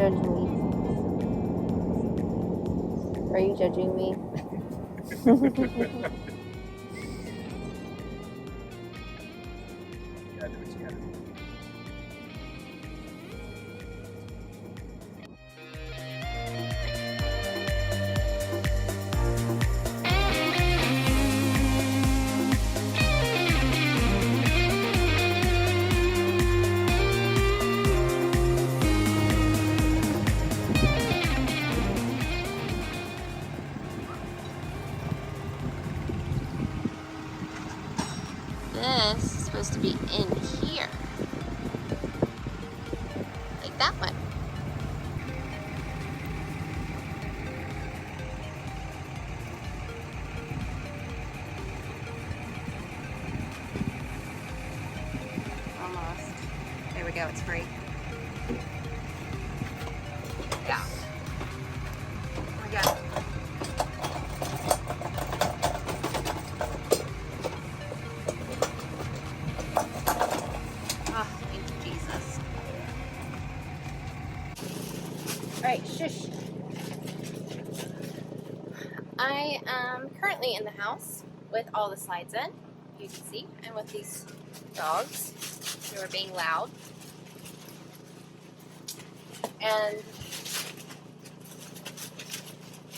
judge me? Are you judging me? gotta do what you gotta do. This is supposed to be in here. Like that one. Almost. There we go, it's free. Yeah. We got it. Oh, thank you, Jesus. Alright, shush. I am currently in the house with all the slides in, you can see, and with these dogs who are being loud. And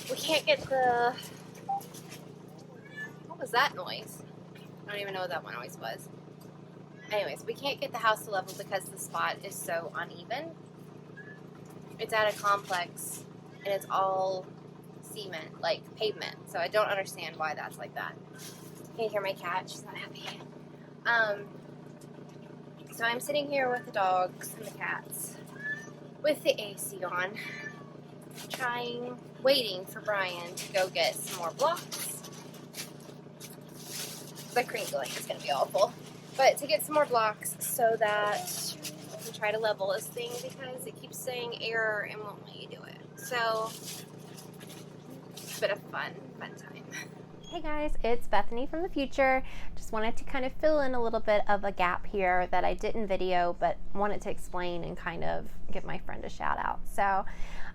we can't get the... What was that noise? I don't even know what that one noise was. Anyways, we can't get the house to level because the spot is so uneven. It's at a complex and it's all cement, like pavement. So I don't understand why that's like that. Can you hear my cat? She's not happy. So I'm sitting here with the dogs and the cats with the AC on, waiting for Brian to go get some more blocks. The crinkling is going to be awful. But to get some more blocks so that we can try to level this thing because it keeps saying error and won't let you do it. So, it's been a fun time. Hey guys, it's Bethany from the future. Just wanted to kind of fill in a little bit of a gap here that I didn't video but wanted to explain and kind of give my friend a shout out. So,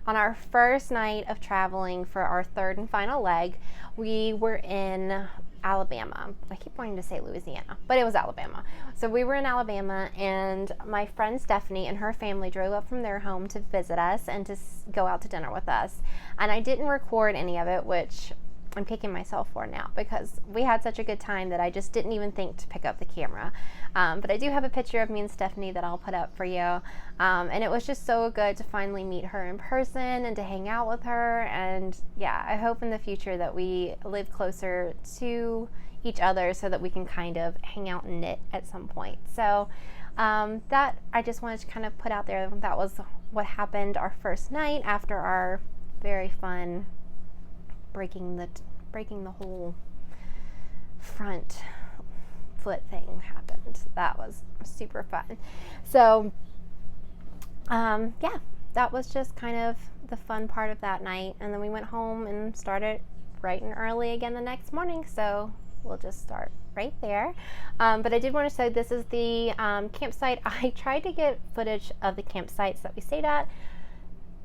on our first night of traveling for our third and final leg, we were in Alabama. I keep wanting to say Louisiana, but it was Alabama. So we were in Alabama, and my friend Stephanie and her family drove up from their home to visit us and to go out to dinner with us. And I didn't record any of it, which I'm kicking myself for now because we had such a good time that I just didn't even think to pick up the camera. But I do have a picture of me and Stephanie that I'll put up for you. And it was just so good to finally meet her in person and to hang out with her. And yeah, I hope in the future that we live closer to each other so that we can kind of hang out and knit at some point. So that I just wanted to kind of put out there. That was what happened our first night after our very fun breaking the whole front foot thing happened. That was super fun. So yeah, that was just kind of the fun part of that night. And then we went home and started bright and early again the next morning. So we'll just start right there. But I did want to say this is the campsite. I tried to get footage of the campsites that we stayed at,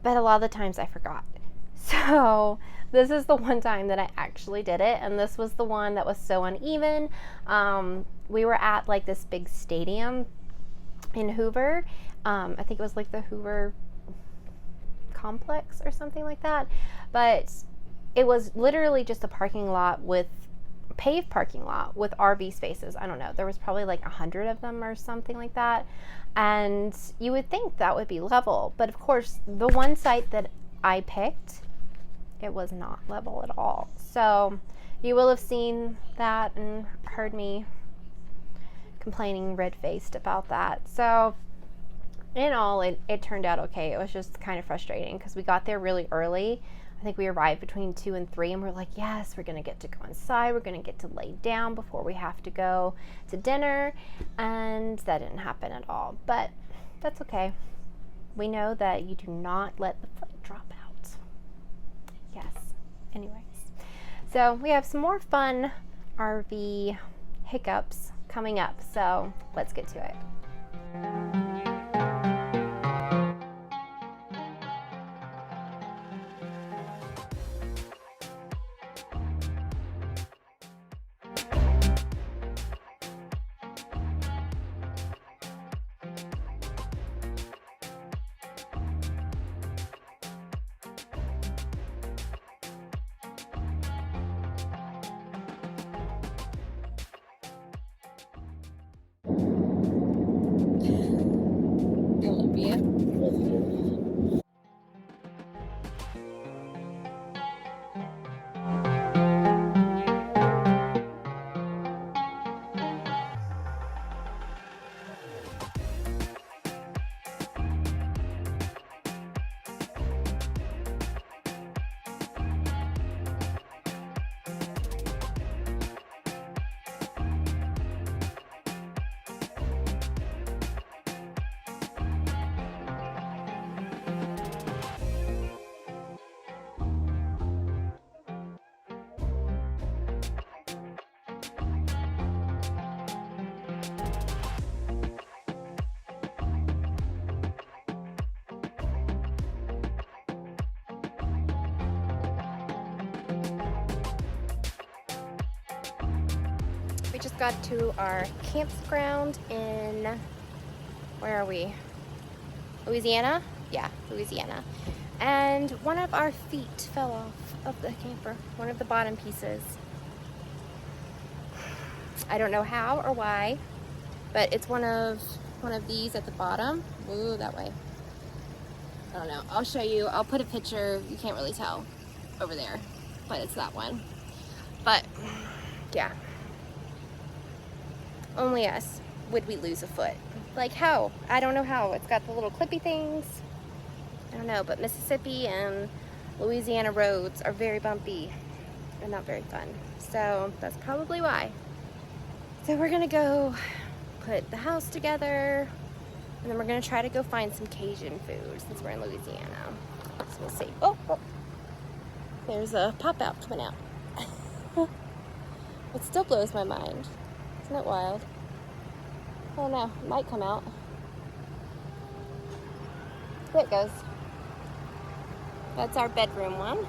but a lot of the times I forgot. So this is the one time that I actually did it, and this was the one that was so uneven. We were at like this big stadium in Hoover. I think it was like the Hoover complex or something like that, but it was literally just a paved parking lot with RV spaces. I don't know, there was probably like 100 of them or something like that, and you would think that would be level, but of course the one site that I picked, it was not level at all. So you will have seen that and heard me complaining red-faced about that. So in all, it turned out okay. It was just kind of frustrating because we got there really early. I think we arrived between 2 and 3, and we're like, yes, we're gonna get to go inside, we're gonna get to lay down before we have to go to dinner, and that didn't happen at all. But that's okay. We know that you do not let the foot drop out. Yes. Anyways, so we have some more fun RV hiccups coming up, so let's get to it. We just got to our campground in, where are we? Louisiana? Yeah, Louisiana. And one of our feet fell off of the camper, one of the bottom pieces. I don't know how or why, but it's one of these at the bottom. Ooh, that way. I don't know. I'll show you. I'll put a picture. You can't really tell over there, but it's that one. But yeah, only us would we lose a foot. Like how? I don't know how. It's got the little clippy things. I don't know, but Mississippi and Louisiana roads are very bumpy and not very fun. So that's probably why. So we're gonna go put the house together, and then we're gonna try to go find some Cajun food since we're in Louisiana. So we'll see. Oh, there's a pop out coming out. It still blows my mind. Isn't it wild? I don't know, it might come out. There it goes. That's our bedroom one.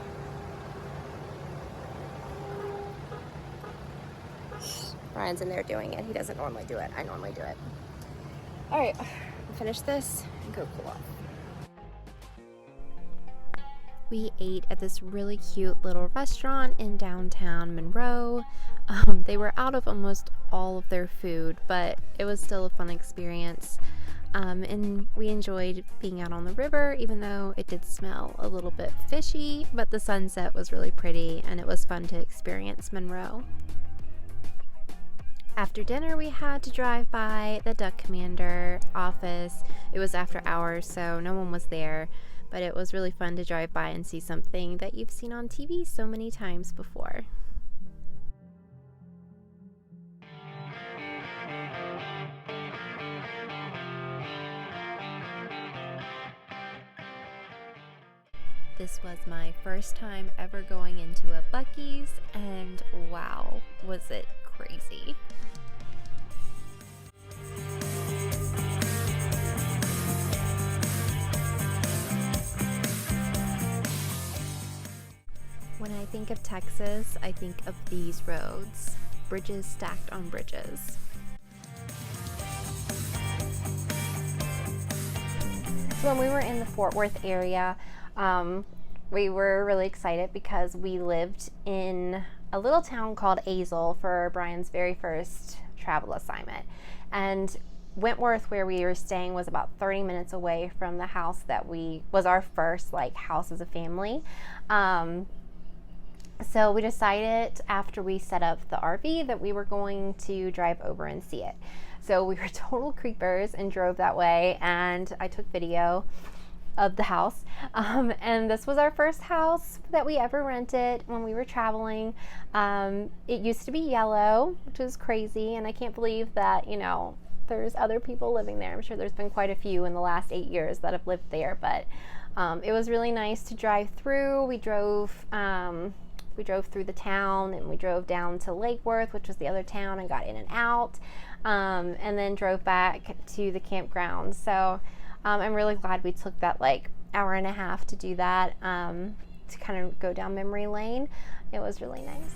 Ryan's in there doing it. He doesn't normally do it. I normally do it. All right, I'll finish this and go cool off. We ate at this really cute little restaurant in downtown Monroe. They were out of almost all of their food, but it was still a fun experience. And we enjoyed being out on the river, even though it did smell a little bit fishy, but the sunset was really pretty and it was fun to experience Monroe. After dinner, we had to drive by the Duck Commander office. It was after hours, so no one was there, but it was really fun to drive by and see something that you've seen on TV so many times before. This was my first time ever going into a Buc-ee's, and wow, was it crazy. When I think of Texas, I think of these roads, bridges stacked on bridges. So when we were in the Fort Worth area, we were really excited because we lived in a little town called Azle for Brian's very first travel assignment. And Wentworth, where we were staying, was about 30 minutes away from the house that was our first house as a family. So we decided after we set up the RV that we were going to drive over and see it. So we were total creepers and drove that way, and I took video of the house. And this was our first house that we ever rented when we were traveling. It used to be yellow, which is crazy, and I can't believe that, there's other people living there. I'm sure there's been quite a few in the last 8 years that have lived there, but it was really nice to drive through. We drove through the town, and we drove down to Lake Worth, which was the other town, and got in and out, and then drove back to the campground. So I'm really glad we took that hour and a half to do that, to kind of go down memory lane. It was really nice.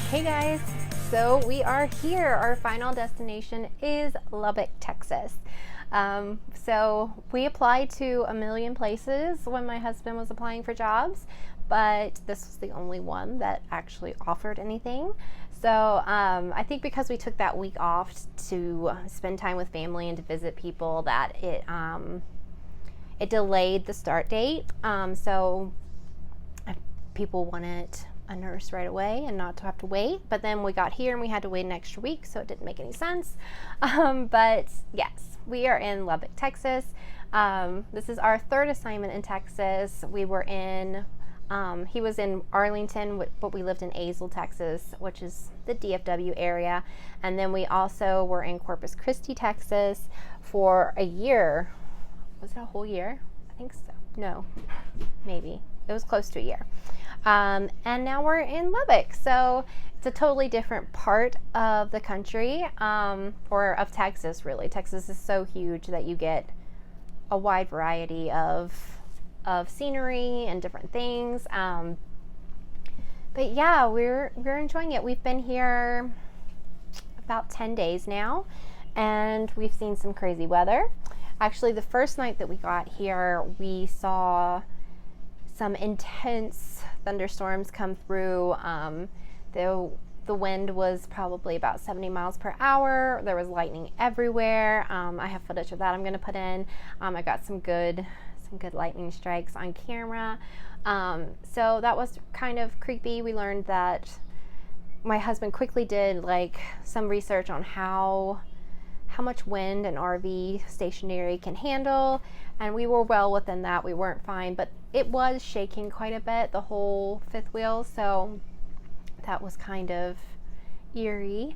Hey guys, so we are here. Our final destination is Lubbock, Texas. So we applied to a million places when my husband was applying for jobs, but this was the only one that actually offered anything. So I think because we took that week off to spend time with family and to visit people, that it delayed the start date. So people wanted a nurse right away and not to have to wait. But then we got here and we had to wait an extra week, so it didn't make any sense. But yes, we are in Lubbock, Texas. This is our third assignment in Texas. We were in he was in Arlington, but we lived in Azle, Texas, which is the DFW area. And then we also were in Corpus Christi, Texas for a year. Was it a whole year? I think so. No, maybe. It was close to a year. And now we're in Lubbock. So it's a totally different part of the country, or of Texas, really. Texas is so huge that you get a wide variety of scenery and different things. But yeah, we're enjoying it. We've been here about 10 days now, and we've seen some crazy weather. Actually, the first night that we got here, we saw some intense thunderstorms come through. The wind was probably about 70 miles per hour. There was lightning everywhere. I have footage of that I'm going to put in. I got some good lightning strikes on camera. So that was kind of creepy. We learned that my husband quickly did like some research on how much wind an RV stationary can handle, and we were well within that. We weren't fine, but it was shaking quite a bit, the whole fifth wheel, so that was kind of eerie.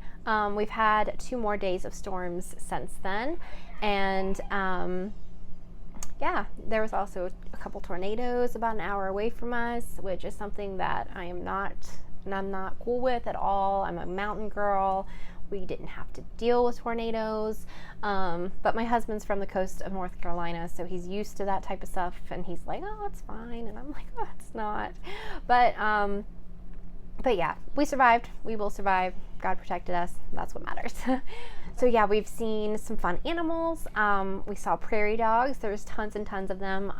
We've had 2 more days of storms since then, and yeah, there was also a couple tornadoes about an hour away from us, which is something that I'm not cool with at all. I'm a mountain girl. We didn't have to deal with tornadoes, but my husband's from the coast of North Carolina, so he's used to that type of stuff, and he's like, oh, it's fine, and I'm like, oh, it's not. But yeah, we survived. We will survive. God protected us. That's what matters. So yeah, we've seen some fun animals. We saw prairie dogs. There's tons and tons of them.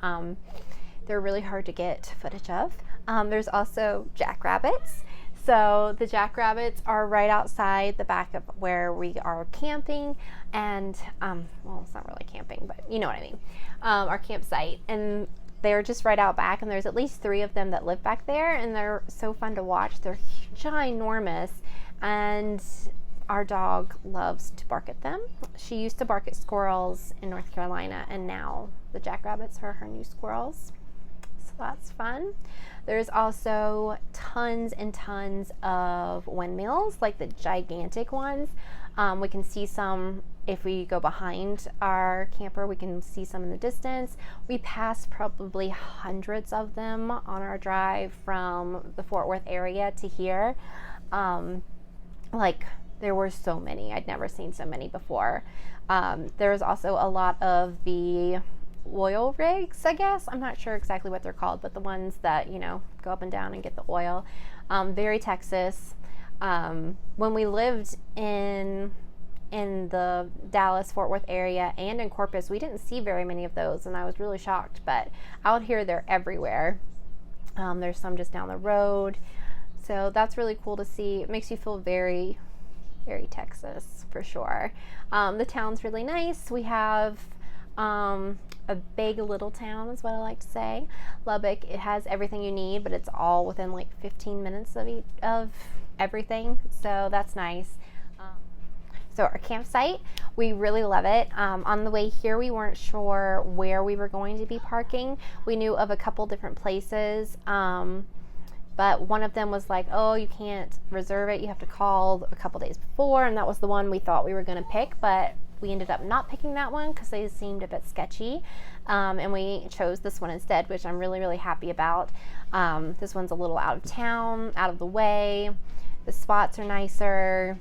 They're really hard to get footage of. There's also jackrabbits. So the jackrabbits are right outside the back of where we are camping, and well, it's not really camping, but you know what I mean, our campsite. And they're just right out back, and there's at least 3 of them that live back there, and they're so fun to watch. They're ginormous, and our dog loves to bark at them. She used to bark at squirrels in North Carolina, and now the jackrabbits are her new squirrels. So that's fun. There's also tons and tons of windmills, like the gigantic ones. We can see some if we go behind our camper. We can see some in the distance. We passed probably hundreds of them on our drive from the Fort Worth area to here. Like, there were so many. I'd never seen so many before. There's also a lot of the oil rigs, I guess. I'm not sure exactly what they're called, but the ones that, you know, go up and down and get the oil. Very Texas. When we lived in the Dallas, Fort Worth area and in Corpus, we didn't see very many of those, and I was really shocked. But out here, they're everywhere. There's some just down the road. So that's really cool to see. It makes you feel very, very Texas for sure. The town's really nice. We have a big little town is what I like to say. Lubbock, it has everything you need, but it's all within like 15 minutes of everything, so that's nice. So our campsite, we really love it. On the way here, we weren't sure where we were going to be parking. We knew of a couple different places, but one of them was like, oh, you can't reserve it, you have to call a couple days before, and that was the one we thought we were going to pick, but we ended up not picking that one because they seemed a bit sketchy, and we chose this one instead, which I'm really, really happy about. This one's a little out of town, out of the way. The spots are nicer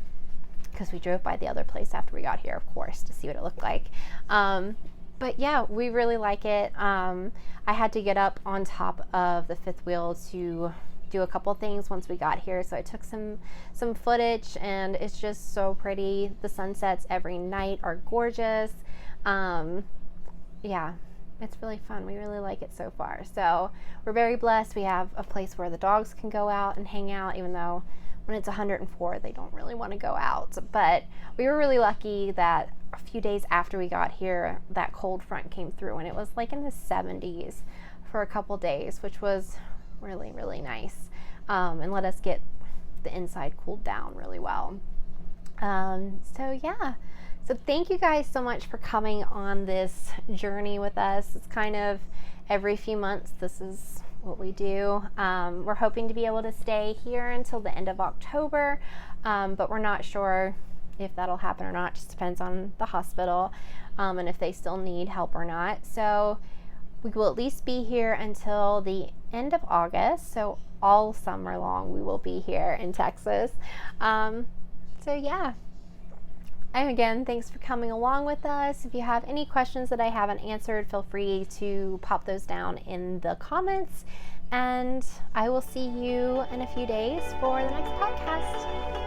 because we drove by the other place after we got here, of course, to see what it looked like. But yeah, we really like it. I had to get up on top of the fifth wheel to do a couple things once we got here, so I took some footage, and it's just so pretty. The sunsets every night are gorgeous. yeah, it's really fun. We really like it so far. So we're very blessed. We have a place where the dogs can go out and hang out, even though when it's 104, they don't really want to go out. But we were really lucky that a few days after we got here, that cold front came through, and it was like in the 70s for a couple days, which was really, really nice, and let us get the inside cooled down really well. So yeah. So thank you guys so much for coming on this journey with us. It's kind of every few months, this is what we do. We're hoping to be able to stay here until the end of October, but we're not sure if that'll happen or not. Just depends on the hospital, and if they still need help or not. So we will at least be here until the end of August. So all summer long we will be here in Texas. So yeah. And again, thanks for coming along with us. If you have any questions that I haven't answered, feel free to pop those down in the comments. And I will see you in a few days for the next podcast.